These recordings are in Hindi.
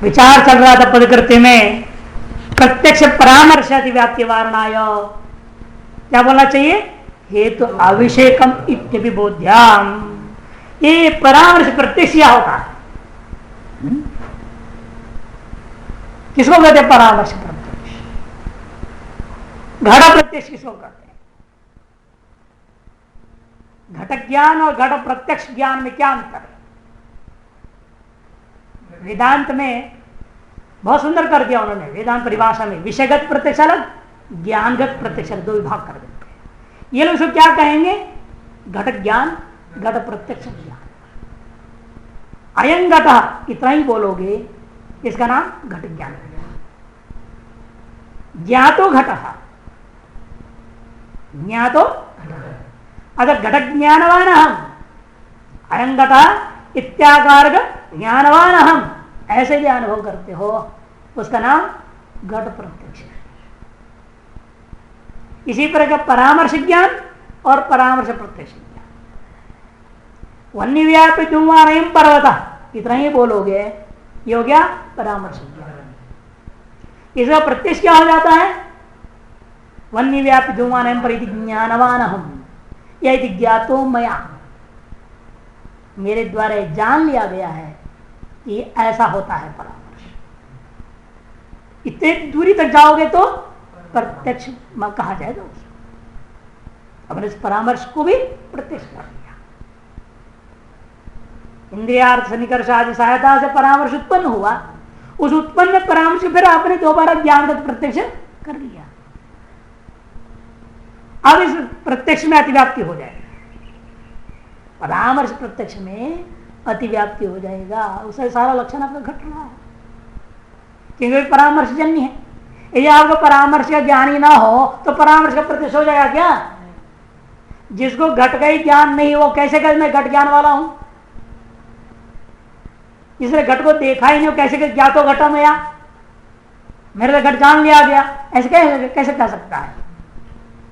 विचार चल रहा था पदकृत्य में, प्रत्यक्ष परामर्श अतिव्याप्ति वारणाय क्या बोलना चाहिए? हेतु अविषेकम इत्यभिबोध्याम। ये परामर्श प्रत्यक्ष क्या होता है? किसको कहते हैं परामर्श प्रत्यक्ष? घट प्रत्यक्ष किसको कहते हैं? घट ज्ञान और घट प्रत्यक्ष ज्ञान में क्या अंतर है? वेदांत में बहुत सुंदर कर दिया उन्होंने। वेदांत परिभाषा में विषयगत प्रत्यक्ष अलग, ज्ञानगत प्रत्यक्ष अलग, दो विभाग कर देते हैं। ये लोग सब क्या कहेंगे? घट ज्ञान, घट प्रत्यक्ष ज्ञान। अयं घट इतना ही बोलोगे, इसका नाम घट ज्ञान है। ज्ञातो घट, ज्ञातो अगर घट ज्ञानवान हम, अयं घट इत्याकार ज्ञानवान हम, ऐसे भी अनुभव करते हो, उसका नाम घट प्रत्यक्ष है। इसी प्रकार का परामर्श ज्ञान और परामर्श प्रत्यक्ष ज्ञान। वन्य व्यापी धूमान पर्वत, इतना ही बोलोगे, ये हो गया परामर्श ज्ञान। इसका प्रत्यक्ष क्या हो जाता है? वन्य व्यापी धूमान पर ज्ञानवान हम, यदि ज्ञातो मया, मेरे द्वारा जान लिया गया है कि ऐसा होता है परामर्श। इतने दूरी तक जाओगे तो प्रत्यक्ष कहा जाएगा उसको। अब इस परामर्श को भी प्रत्यक्ष कर दिया। इंद्रियार्थ सन्निकर्ष आदि सहायता से परामर्श उत्पन्न हुआ, उस उत्पन्न परामर्श फिर आपने दोबारा ज्ञानगत प्रत्यक्ष कर लिया। अब इस प्रत्यक्ष में अतिव्याप्ति हो जाएगी। परामर्श प्रत्यक्ष में अतिव्याप्ति हो जाएगा, उससे सारा लक्षण आपका घट रहा है, क्योंकि परामर्श जन्य है। यदि आपको परामर्श का ज्ञान ही ना हो तो परामर्श का प्रत्यक्ष हो जाएगा क्या? जिसको घट का ही ज्ञान नहीं, वो कैसे कहे मैं घट ज्ञान वाला हूं? जिसने घट को देखा ही नहीं, कैसे कहे ज्ञातो घटमया, मेरे घट जान लिया गया, ऐसे कैसे कह सकता है?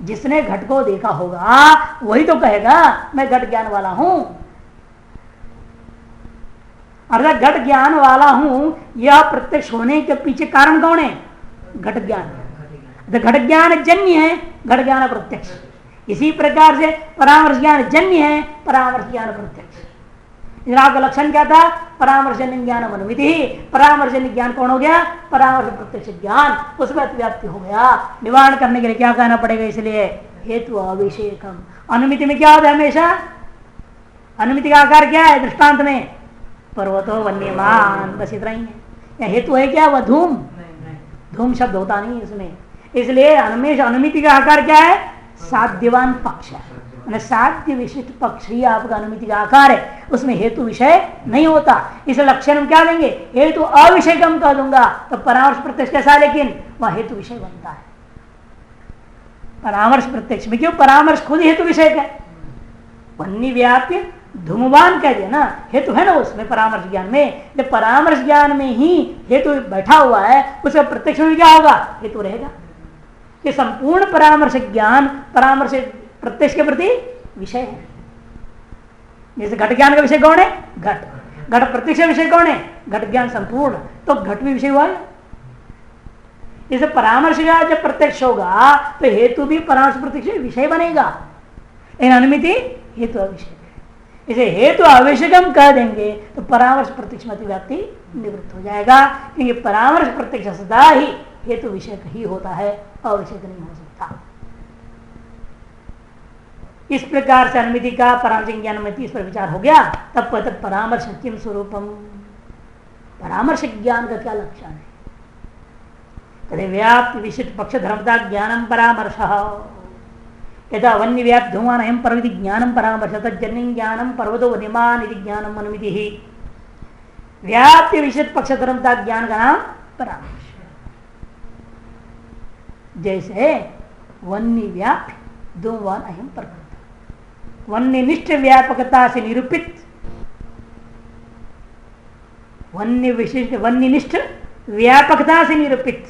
जिसने घट को देखा होगा वही तो कहेगा मैं घट ज्ञान वाला हूं। अर्थात घट ज्ञान वाला हूं, यह प्रत्यक्ष होने के पीछे कारण कौन है? घट ज्ञान। घट ज्ञान जन्य है, घट ज्ञान प्रत्यक्ष। इसी प्रकार से परामर्श ज्ञान जन्य है, परामर्श ज्ञान प्रत्यक्ष। आपका लक्षण क्या था? परामर्शजन्य ज्ञान अनुमिति। परामर्शजन्य ज्ञान कौन हो गया? परामर्श प्रत्यक्ष ज्ञान, उसमें अतिव्याप्ति हो गया। निवारण करने के लिए क्या कहना पड़ेगा? इसलिए हेतु अविषेकम। अनुमिति में क्या होता है? हमेशा अनुमिति का आकार क्या है? दृष्टांत में पर्वतो वन्यमान, बस इतना ही है। हेतु है क्या? वह धूम, धूम शब्द होता नहीं इसमें। इसलिए हमेशा अनुमिति का आकार क्या है? साध्यवान पक्ष है, साध्य विशिष्ट पक्ष ही आपका अनुमिति का आकार है, उसमें हेतु विषय नहीं होता। इस लक्षण में क्या देंगे? हेतु अविषयकम कह दूंगा तो परामर्श प्रत्यक्ष कैसा? लेकिन वह हेतु विषय बनता है परामर्श प्रत्यक्ष में। क्यों? परामर्श खुद हेतु विषय है। वन्य व्याप्य धूमवान कह दिया ना, हेतु है ना उसमें परामर्श ज्ञान में। जब परामर्श ज्ञान में ही हेतु बैठा हुआ है, उसमें प्रत्यक्ष में क्या होगा? हेतु रहेगा। कि संपूर्ण परामर्श ज्ञान परामर्श प्रत्यक्ष के प्रति विषय है। जैसे घट ज्ञान का विषय कौन है? घट। घट प्रत्यक्ष विषय कौन है? घट ज्ञान संपूर्ण, तो घट भी विषय हुआ है। इसे परामर्श का जब प्रत्यक्ष होगा तो हेतु भी परामर्श प्रत्यक्ष विषय बनेगा। इन अनुमिति हेतु अविषय, इसे हेतु अविषयकम कह देंगे तो परामर्श प्रत्यक्ष में अतिव्याप्ति निवृत्त हो जाएगा। क्योंकि परामर्श प्रत्यक्ष सदा ही हेतु विषय ही होता है, अविषय नहीं हो सकता। इस प्रकार से अनुमिति का परामर्श ज्ञान में इस पर विचार हो गया। तब परामर्श किम स्वरूपम, परामर्श ज्ञान का क्या लक्षण है? कहते व्याप्त विशिष्ट पक्ष धर्मता ज्ञानम परामर्श, यथा वन्य व्याप्त धूमान अयम पर्वति ज्ञानम परामर्श, तज्जन्य ज्ञानम पर्वतो वन्यमान इति ज्ञानम अनुमिति ही। व्याप्त विशिष्ट पक्ष धर्मता ज्ञान का नाम परामर्श। जैसे वन्य व्याप्त धूमान अयम पर्वत, वन्यनिष्ठ व्यापकता से निरूपित, वन्य विशिष्ट वन्यनिष्ठ व्यापकता से निरूपित,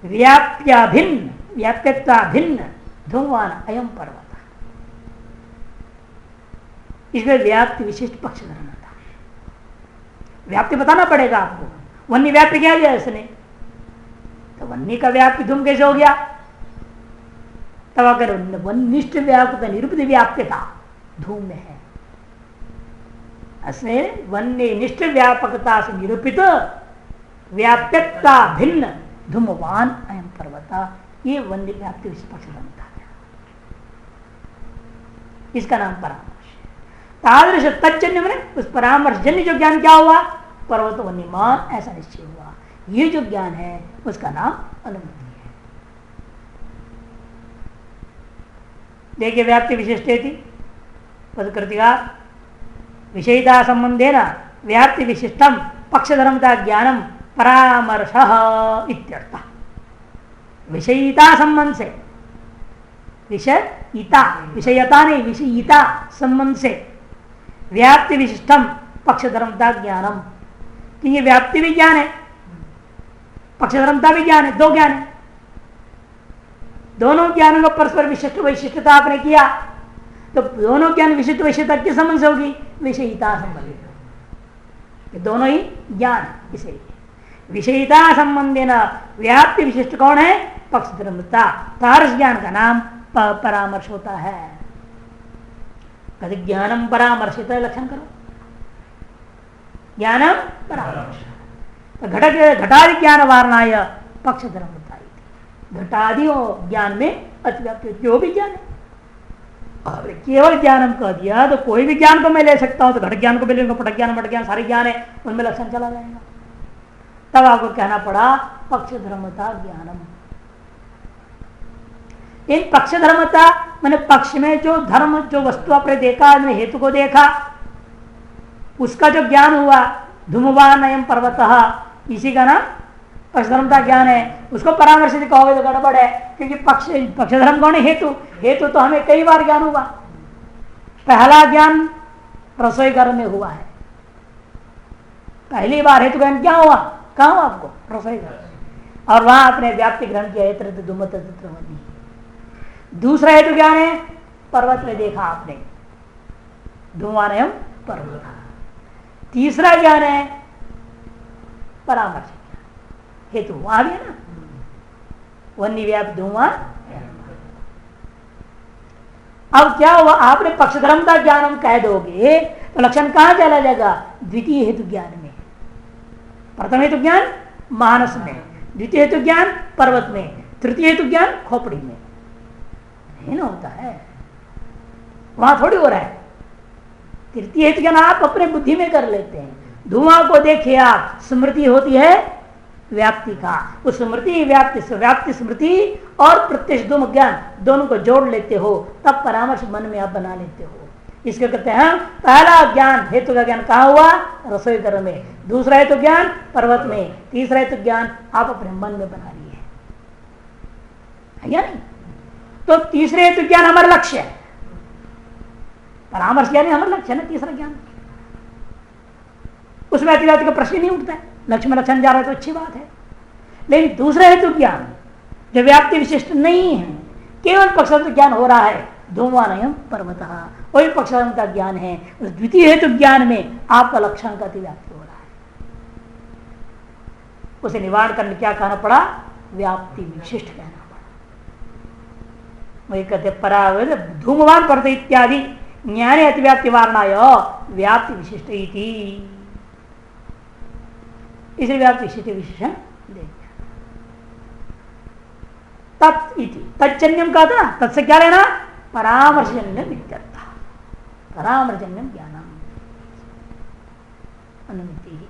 व्याप्याभिन्न व्याप्यता भिन्न धूमवान अयम पर्वत, इसमें व्याप्ति विशिष्ट पक्ष धर्म था। व्याप्ति बताना पड़ेगा आपको। वन्य व्याप्ति क्या दिया इसने, तो वन्य का व्याप्ति धूम कैसे हो गया? तब अगर वनिष्ठ व्यापक निरूपित व्याप्यता धूम में है, ऐसे वन्य निष्ठ व्यापकता से निरूपित व्याप्यता भिन्न धूमवान अयम पर्वता, ये वन्य व्याप्ति विस्पक्ष बनता है, इसका नाम परामर्श। तादृश तज्जन्य मैंने उस परामर्श जन्य जो ज्ञान क्या हुआ, पर्वत वन्यमान ऐसा निश्चय हुआ। ये जो ज्ञान है उसका नाम अनुभूति है। देखिए व्याप्ति विशिष्टेति पदकृतिका विषयिता संबंधेन व्याप्ति विशिष्टम पक्षधर्मता ज्ञानम परामर्श इत्यर्थ। विषयिता संबंध से, विषयिता विषयता नहीं विषयिता संबंध से व्याप्ति विशिष्टम पक्षधर्मता ज्ञानम, कि ये व्याप्ति भी ज्ञान है, पक्षधर्मता भी ज्ञान है, दो ज्ञान है। दोनों ज्ञानों को परस्पर विशिष्ट वैशिष्टता आपने किया तो दोनों ज्ञान विशिष्ट वैशिष्टता किस संबंध से होगी, विषयिता संबंधित। दोनों ही ज्ञान, इसे विषयिता संबंधी न व्याप्ति विशिष्ट कौन है, पक्षधर्मता। तारस ज्ञान का नाम परामर्श होता है। कभी ज्ञानम परामर्शित लक्षण करो, ज्ञानम परामर्श। तो घटादि ज्ञान वारणाय पक्षधर्मता, घटादि ज्ञान में अतिव्याप्ति जो भी ज्ञान है। और केवल ज्ञानम कह दिया तो कोई भी ज्ञान को मैं ले सकता हूं, तो घट ज्ञान को भी ले लूंगा, पट ज्ञान मट ज्ञान सारे ज्ञान है, उनमें लक्षण चला जाएगा। तब आपको कहना पड़ा पक्षधर्मता ज्ञानम। इन पक्षधर्मता मैंने पक्ष में जो धर्म जो वस्तु आपने देखा, हेतु को देखा, उसका जो ज्ञान हुआ धूमवान अयम पर्वतः, इसी का नाम पक्षधर्मता ज्ञान है। उसको परामर्शित कहोगे तो गड़बड़ है, क्योंकि पक्षधर्म कौन है, हेतु। हेतु तो हमें कई बार ज्ञान हुआ। पहला ज्ञान रसोई घर में हुआ है, पहली बार हेतु ज्ञान क्या हुआ, कहा हुआ आपको, रसोई घर, और वहां आपने व्याप्ति ग्रहण किया। दूसरा हेतु ज्ञान है पर्वत में देखा आपने, धूमवान एवं पर्वत। तीसरा ज्ञान है परामर्श हेतु, वहां भी है ना, वन्य व्याप्त धूमवान। अब क्या हुआ, आपने पक्षधर्मता ज्ञान हम कह दोगे तो लक्षण कहां चला जाएगा, द्वितीय हेतु ज्ञान में। प्रथम हेतु ज्ञान मानस में, द्वितीय हेतु ज्ञान पर्वत में, तृतीय हेतु ज्ञान खोपड़ी में। नहीं ना होता है, वहां थोड़ी हो रहा है। तृतीय हेतु ज्ञान आप अपने बुद्धि में कर लेते हैं। धुआं को देखिए आप, स्मृति होती है व्याप्ति का, उस स्मृति व्याप्ति स्मृति और प्रत्यक्ष धूम ज्ञान दोनों को जोड़ लेते हो, तब परामर्श मन में आप बना लेते हो। इसके कहते हैं पहला ज्ञान हेतु का ज्ञान कहाँ हुआ, रसोई घर में। दूसरा हेतु ज्ञान पर्वत में। तीसरा हेतु ज्ञान आप अपने मन में बना लिए है या नहीं। तो तीसरे हेतु ज्ञान हमारा लक्ष्य है, परामर्श ज्ञान हमारा लक्ष्य है ना तीसरा ज्ञान। उसमें अतिव्याप्ति का प्रश्न नहीं उठता है, लक्ष्य में लक्षण जा रहा है तो अच्छी बात है। लेकिन दूसरा हेतु ज्ञान जो व्याप्ति विशिष्ट नहीं है, केवल पक्षधर्म ज्ञान हो रहा है, धूमवान पर्वतः, वही पक्षधर्म का ज्ञान है। उस द्वितीय हेतु ज्ञान में आपका लक्षण का अतिव्याप्ति हो रहा है। उसे निवारण करने क्या कहना पड़ा, व्याप्ति विशिष्ट कहना पड़ा। वही कहते परावृत धूमवान पर्वत इत्यादि ज्ञाने अतिव्याप्ति वारणाय व्याप्ति विशिष्ट इति, इसलिए व्याप्ति विशिष्ट विशेषण देंगे। तत् इति तज्जन्यम कहा था, तत्से क्या लेना, परामर्शजन्यम इत्यर्थ, परामर्शजन्यम ज्ञानम अनुमिति।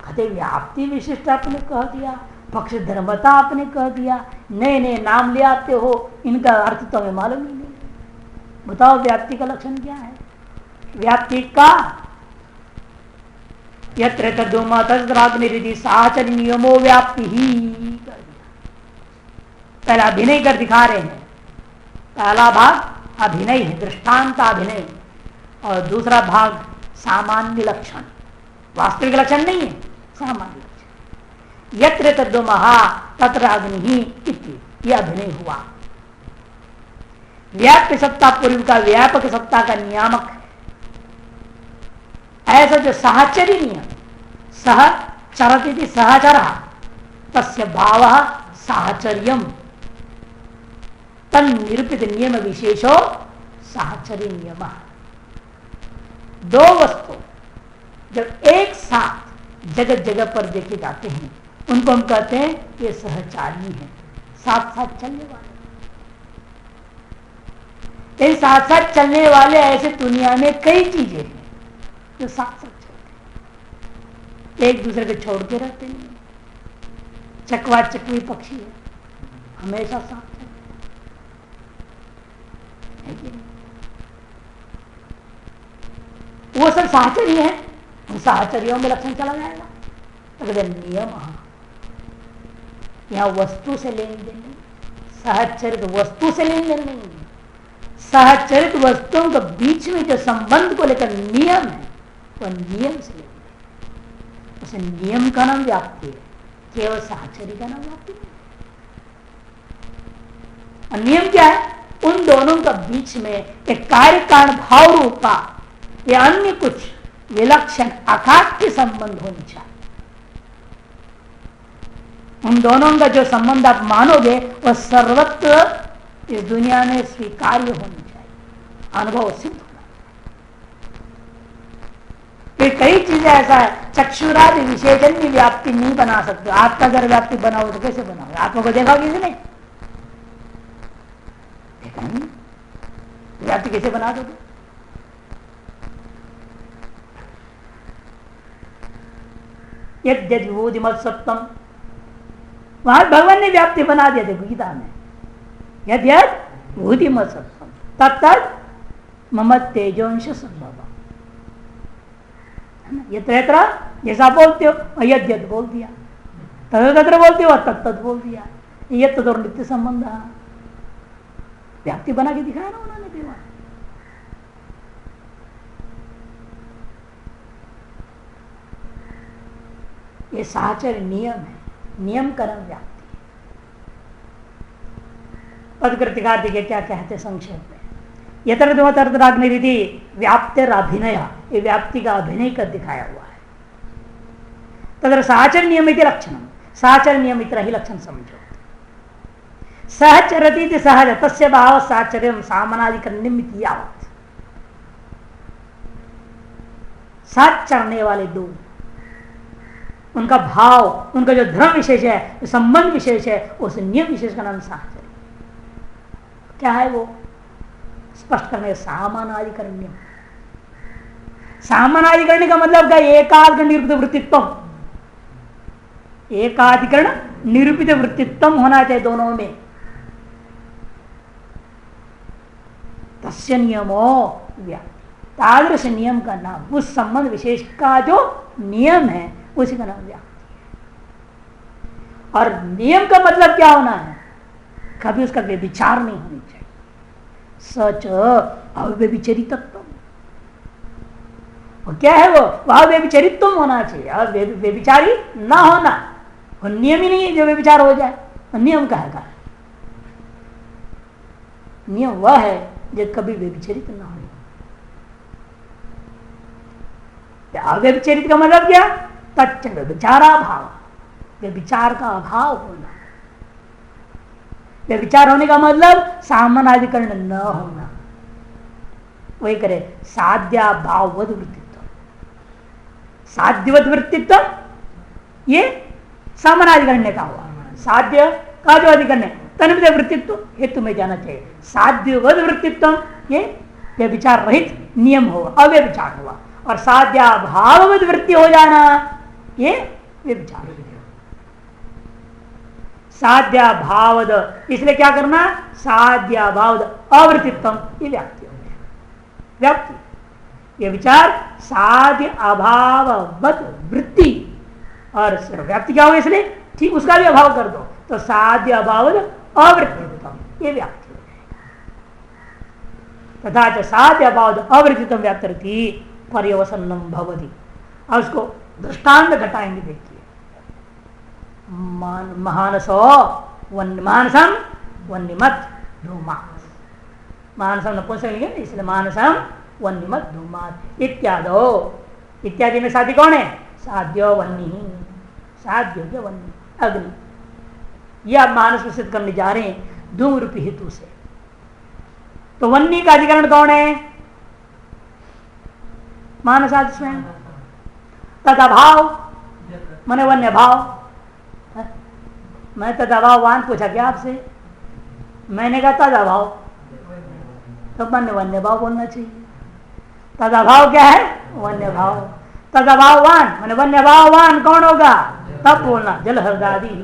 कहते व्याप्ति विशिष्ट आपने कह दिया, पक्ष धर्मता आपने कह दिया, नए नए नाम ले आते हो, इनका अर्थ तो हमें मालूम ही नहीं। बताओ व्याप्ति का लक्षण क्या है। व्याप्ति का यत्र तद्धूम तद्राग्निरिति साचर नियमो व्याप्ति ही कर दिया। पहला अभिनय कर दिखा रहे हैं, पहला भाग अभिनय है, दृष्टांत अभिनय, और दूसरा भाग सामान्य लक्षण, वास्तविक लक्षण नहीं है, सामान्य लक्षण। यत्र तद्धूम तत्र अग्नि इति, यह अभिनय हुआ। व्याप्य सत्ता पूर्व का व्यापक सत्ता का नियामक ऐसा जो सहचरी नियम, सह चरती सहचर तस्य भाव साहचर्यम तन निरूपित नियम विशेषो साहचर्य नियम। दो वस्तु जब एक साथ जगह जगह पर देखे जाते हैं उनको हम कहते हैं ये सहचारी हैं, साथ साथ चलने वाले। इन साथ साथ चलने वाले ऐसे दुनिया में कई चीजें हैं जो साथ साथ चलते हैं, एक दूसरे को छोड़ के रहते नहीं। चकवा चकवी पक्षी है, हमेशा साथ चलते हैं। वो सब साहचर्य है, उन साहचर्यों में लक्षण चला जाएगा। अगर नियम यहाँ वस्तु से लेन देन नहीं, सहचरित वस्तु से लेन देन नहीं, सहचरित वस्तुओं के बीच में जो संबंध को लेकर नियम है वह नियम से लेन देन। उसे नियम का नाम व्याप्ति है, केवल साहचर्य का नाम व्याप्ति नहीं। और नियम क्या है? उन दोनों का बीच में एक कार्य कारण भाव रूपा या अन्य कुछ विलक्षण अकाट्य संबंध होनी चाहिए। उन दोनों का जो संबंध आप मानोगे वह सर्वत्र इस दुनिया में स्वीकार्य होनी चाहिए, अनुभव सिद्ध होना चाहिए। कई चीजें ऐसा है चक्षुरादि विशेषण की व्याप्ति नहीं बना सकते। आत्मा अगर व्याप्ति बनाओ तो कैसे बनाओगे? आत्मा को देखा किसी ने? देखा नहीं, व्याप्ति कैसे बना दोगे? यद्यद् विभूतिमत् सत्तम, वहां भगवान ने व्याप्ति बना दिया थे गीता में। यद्यद् विभूतिमत् सत्तम तत्तद् मम तेजोंश संभव। यत्र यत्र जैसा बोलते हो यद्यद् बोल दिया, तत्र तत्र बोलते हो तत्तद् बोल दिया। ये तो नित्य संबंध है, व्याप्ति बना के दिखाया ना उन्होंने भी वहां। ये साहचर्य नियम है, नियम कर्म व्याप्ति। पदकृतिकार देखिए क्या कहते संक्षेप में, यत्र तर्त्राग्निरिति व्याप्तिर अभिनय, ये व्याप्ति का अभिनय कर दिखाया हुआ है। तत्र साहचर्य नियम इति लक्षणम, साहचर्य नियम इतना ही लक्षण समझो। सहचरती सहज तस्य भाव साहचर्यम सामनाधिकरण्यम इति यावत्। साथ चलने वाले दो, उनका भाव, उनका जो धर्म विशेष है, संबंध विशेष है, उस नियम विशेष का नाम साहचर्य। क्या है वो? स्पष्ट करने सामानाधिकरण्य। सामानाधिकरण का मतलब क्या? एकाधिकरण निरूपित वृत्तित्व, एकाधिकरण निरूपित वृत्तित्व होना चाहिए दोनों में। तस्य नियमो व्याप्ति, तादृश नियम का नाम, उस संबंध विशेष का जो नियम है उसी का नाम व्याप्ति है। और नियम का मतलब क्या होना है? कभी उसका व्यभिचार नहीं होनी चाहिए। सच अव्यभिचरितत्व, और क्या है वो? वह व्यभिचरित्व होना चाहिए और व्यभिचारी ना होना। वो नियम ही नहीं है जो व्यभिचार हो जाए। नियम कहेगा, नियम वह है जो कभी व्यभिचरित ना हो। अव्यभिचरित का मतलब क्या? तच्च व्यभिचाराभाव, व्यभिचार का अभाव होना। व्यभिचार होने का मतलब सामानाधिकरण न होना। वही करे साध्याभाववद वृत्तित्व, साध्यवद वृत्तित्व ये सामानाधिकरण का हुआ। साध्य का जो अधिकरण है तन्मय वृत्तित्व हेतु में जाना चाहिए। साध्यवद वृत्तित्व ये व्यभिचार रहित नियम हुआ, अव्यभिचार हुआ। और साध्याभाववद वृत्ति हो जाना ये व्यभिचार। साध्याभावद, इसलिए क्या करना? साध्याभावद अवृत्तित्व, ये व्याप्ति हो गया। व्याप्ति ये विचार साध्य अभाववद वृत्ति, और व्याप्ति क्या होगा? इसलिए ठीक उसका भी अभाव कर दो तो साध्य अभावद अवृत्तित्व, ये व्याप्ति हो जाएगा। तथा साध्य अभावद अवृत्तित्व व्याप्ति पर्यवसन्नम भवति। और उसको दृष्टांत घटाएंगे। देखिए महानसो मानसम वन्यमत धूमात, मानसम नपुंसक लिंग इसलिए मानसम वन्यमत धूमात इत्यादो इत्यादि में साथी कौन है? साध्यो वन्नी, साध्य वन्नी अग्नि। यह आप मानस में सिद्ध करने जा रहे हैं धूम रूपी हेतु से। तो वन्नी का अधिकरण कौन है? मानस आदि स्वयं। तदभाव माने वन्य भाव। मैं तदभाववान पूछा क्या आपसे? मैंने कहा तदभाव, तो मैंने वन्य भाव बोलना चाहिए। तदभाव क्या है? वन्य भाव। तदभाववान माने वन्य भाववान कौन होगा? तब बोलना जल हृदादि ही।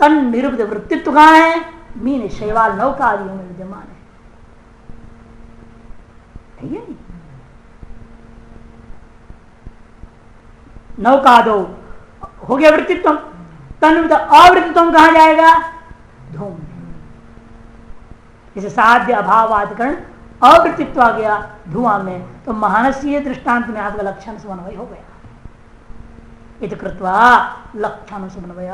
तन निरुक्त वृत्तित्व कहां है? मीन शैवाल नौका आदि में विद्यमान है। ठीक है, नौका दो हो गया वृत्तित्व। तन अवृत्तित्व कहां जाएगा? धूम। इसे साध्य अभावाधिकरण अवृत्तित्व आ गया धुआं में, तो महानसीय दृष्टांत में आपका लक्षण समन्वय हो गया। इत कृत्वा लक्षण समन्वय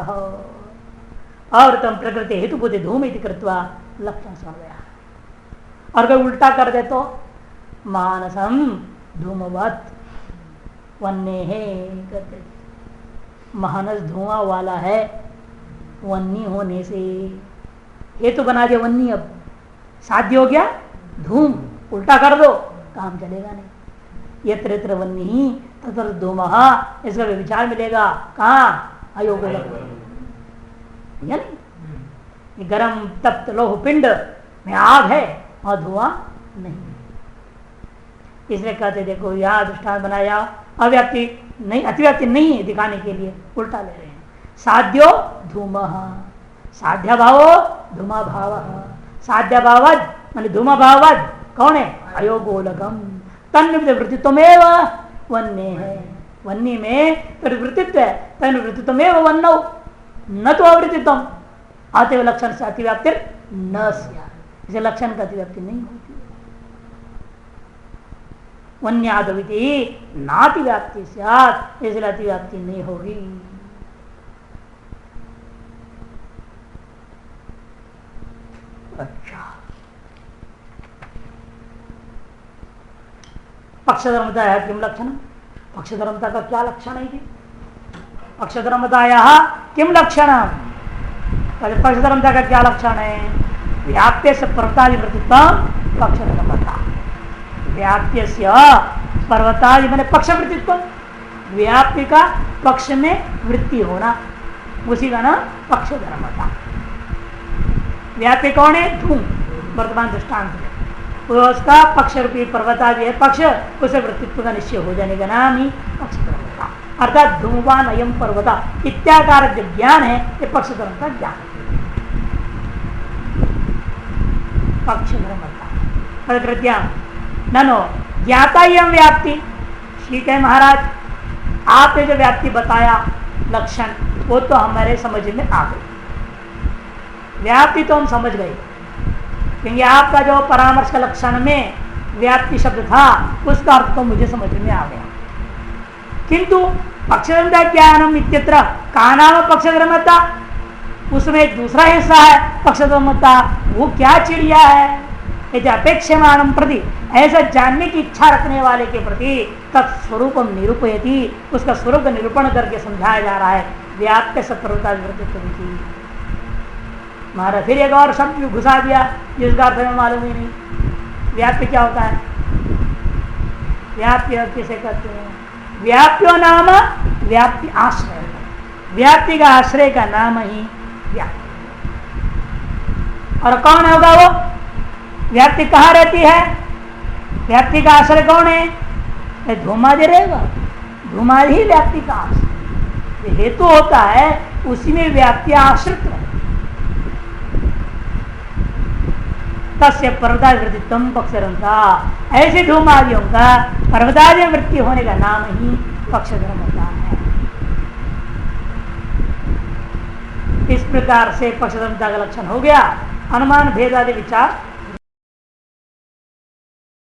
अवृतम प्रकृति हेतु बुद्धि धूम इति कृत्वा लक्षण समन्वय। और कोई उल्टा कर दे तो मानसम धूमवत वन्य है करते, मानस धुआं वाला है वन्नी होने से हेतु बना दिया वन्नी। अब साध्य हो गया धूम, उल्टा कर दो काम चलेगा नहीं। यत्र यत्र वन्नी तत्र धूमः, इसका विचार मिलेगा कहाँ? अयोग नहीं। गरम तप्त लोह पिंड में आग है और धुआं नहीं, इसलिए कहते देखो यह दृष्टांत बनाया अव्याप्ति नहीं, अतिव्याप्ति नहीं है दिखाने के लिए उल्टा ले रहे हैं। साध्यो धूमः, साध्य भावो धूमा भाव, साध्य भावद मान धूमा भावद कौन है? अयोगोलकम। तन्निमित्त वृत्तित्वमेव वन्य है, वन्य में वृत्तित्व है, तन वृत्तित्वमेव वन्नौ न तो अवृत्तित्वम। अतएव लक्षण से अतिव्याप्ति न स्यात्, इसे लक्षण का अतिव्याप्ति नहीं होती। वन्यादविति नातिव्याप्ति स्यात्, इसलिए अतिव्याप्ति नहीं होगी। अच्छा, पक्षधर्मता है किम लक्षण? पक्षधर्मता का क्या लक्षण है? पक्षधर्मताया किम लक्षण? पक्षधर्मता का क्या लक्षण है? व्याप्य से पर्वतादिवृत्तित्व पक्षधर्मता। व्याप्य से पर्वतादि मैंने पक्षवृत्तित्व, व्याप्य का पक्ष में वृत्ति होना, उसी का नाम पक्षधर्मता। व्याप्य कौन है? धूम, वर्तमान दृष्टांत है, उसका पक्ष रूपी पर्वतादि है पक्ष, उसे वृत्तित्व का निश्चय हो जाने का नाम ही पक्षधर्मता। अर्थात धूमवान अयम पर्वता इत्याकार जो ज्ञान है ये पक्षधर्मता ज्ञान, पक्षधर्मता प्रकृत्या ननो ज्ञाता यम व्याप्ति। ठीक है महाराज, आपने जो व्याप्ति बताया लक्षण वो तो हमारे समझ में आ गई, व्याप्ति तो हम समझ गए, क्योंकि आपका जो परामर्श का लक्षण में व्याप्ति शब्द था उसका अर्थ तो मुझे समझ में आ गया। किंतु पक्षधर्मता ज्ञानम इत्यत्र का नाम पक्षधर्मता, उसमें एक दूसरा हिस्सा है पक्षधर्मता, वो क्या चिड़िया है? यदि अपेक्षमाणम प्रति, ऐसा जानने की इच्छा रखने वाले के प्रति तत्स्वरूपम निरूपयति, उसका स्वरूप निरूपण करके समझाया जा रहा है। व्याप्य सत्पर्वता विवृत्ति। महाराज फिर एक और शब्द घुसा दिया जिसका अर्थ हमें मालूम ही नहीं। व्याप्य क्या होता है? व्याप्य किसे कहते हैं? व्याप्यो नाम व्याप्ति आश्रय, व्याप्ति का आश्रय का नाम ही व्याप्ति। और कौन होगा वो? व्याप्ति कहाँ रहती है? व्याप्ति का आश्रय कौन है? धूमादि रहेगा, धूमादि ही व्याप्ति का आश्रय हेतु होता है, उसी में व्याप्ति आश्रित है। तस्य पर्वतादि वृत्तित्वम पक्षधर्मता, ऐसे धूमादियों का पर्वतादि वृत्ति होने का नाम ही पक्षधर्मता है। इस प्रकार से पक्षधर्मता का लक्षण हो गया। अनुमान भेद आदि विचार